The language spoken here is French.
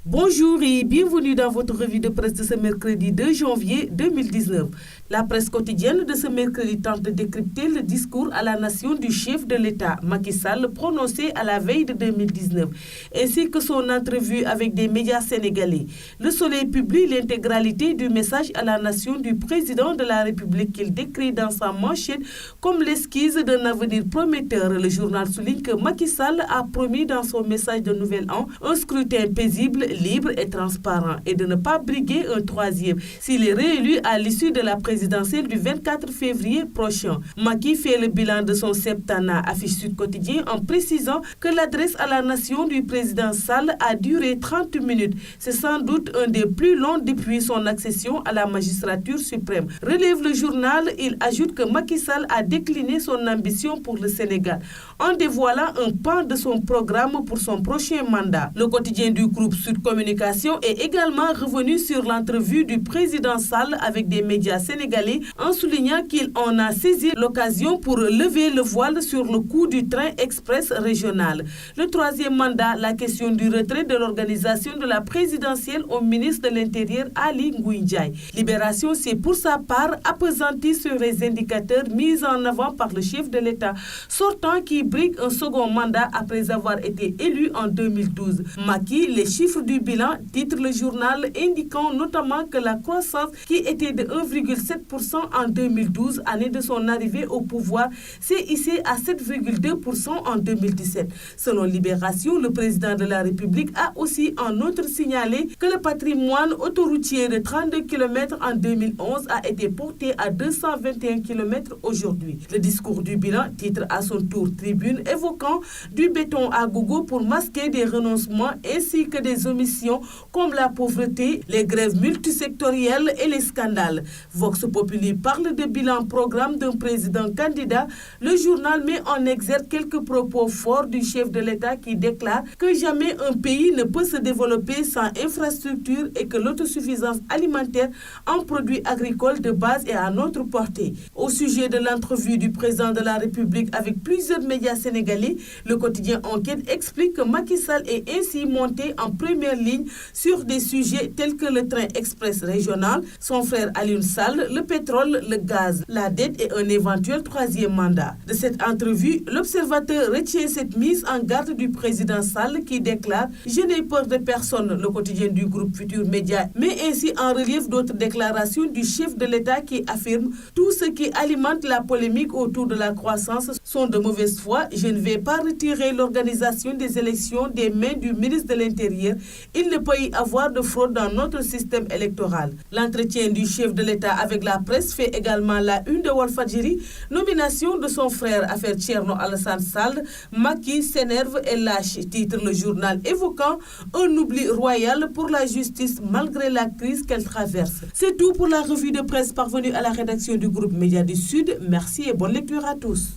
Bonjour et bienvenue dans votre revue de presse de ce mercredi 2 janvier 2019. La presse quotidienne de ce mercredi tente de décrypter le discours à la nation du chef de l'État, Macky Sall, prononcé à la veille de 2019, ainsi que son entrevue avec des médias sénégalais. Le Soleil publie l'intégralité du message à la nation du président de la République qu'il décrit dans sa manchette comme l'esquisse d'un avenir prometteur. Le journal souligne que Macky Sall a promis dans son message de Nouvel An un scrutin paisible, libre et transparent et de ne pas briguer un troisième s'il est réélu à l'issue de la présidentielle du 24 février prochain. Macky fait le bilan de son septennat, affiche Sud Quotidien en précisant que l'adresse à la nation du président Sall a duré 30 minutes. C'est sans doute un des plus longs depuis son accession à la magistrature suprême. Relève le journal, il ajoute que Macky Sall a décliné son ambition pour le Sénégal en dévoilant un pan de son programme pour son prochain mandat. Le quotidien du groupe Sud Communication est également revenu sur l'entrevue du président Sall avec des médias sénégalais en soulignant qu'il en a saisi l'occasion pour lever le voile sur le coût du train express régional. Le troisième mandat, la question du retrait de l'organisation de la présidentielle au ministre de l'Intérieur Ali Ngouille Ndiaye. Libération s'est pour sa part appesantie sur les indicateurs mis en avant par le chef de l'État sortant qui brigue un second mandat après avoir été élu en 2012. Macky, les chiffres du bilan, titre le journal, indiquant notamment que la croissance qui était de 1,7% en 2012, année de son arrivée au pouvoir, s'est hissée à 7,2% en 2017. Selon Libération, le président de la République a aussi en outre signalé que le patrimoine autoroutier de 32 km en 2011 a été porté à 221 km aujourd'hui. Le discours du bilan, titre à son tour Tribune, évoquant du béton à gogo pour masquer des renoncements ainsi que des omissions comme la pauvreté, les grèves multisectorielles et les scandales. Vox Populi parle de bilan programme d'un président candidat. Le journal met en exergue quelques propos forts du chef de l'État qui déclare que jamais un pays ne peut se développer sans infrastructure et que l'autosuffisance alimentaire en produits agricoles de base est à notre portée. Au sujet de l'entrevue du président de la République avec plusieurs médias sénégalais, le quotidien Enquête explique que Macky Sall est ainsi monté en première ligne sur des sujets tels que le train express régional, son frère Alioune Sall, le pétrole, le gaz, la dette et un éventuel troisième mandat. De cette entrevue, l'observateur retient cette mise en garde du président Sall qui déclare « Je n'ai peur de personne ». Le quotidien du groupe Futur Média met ainsi en relief d'autres déclarations du chef de l'État qui affirme « Tout ce qui alimente la polémique autour de la croissance sont de mauvaise foi. Je ne vais pas retirer l'organisation des élections des mains du ministre de l'Intérieur. Il ne peut y avoir de fraude dans notre système électoral. » L'entretien du chef de l'État avec la presse fait également la une de Walfadjri. Nomination de son frère affaire Thierno Alassane Sall. Macky s'énerve et lâche, titre le journal évoquant un oubli royal pour la justice malgré la crise qu'elle traverse. C'est tout pour la revue de presse parvenue à la rédaction du groupe Média du Sud. Merci et bonne lecture à tous.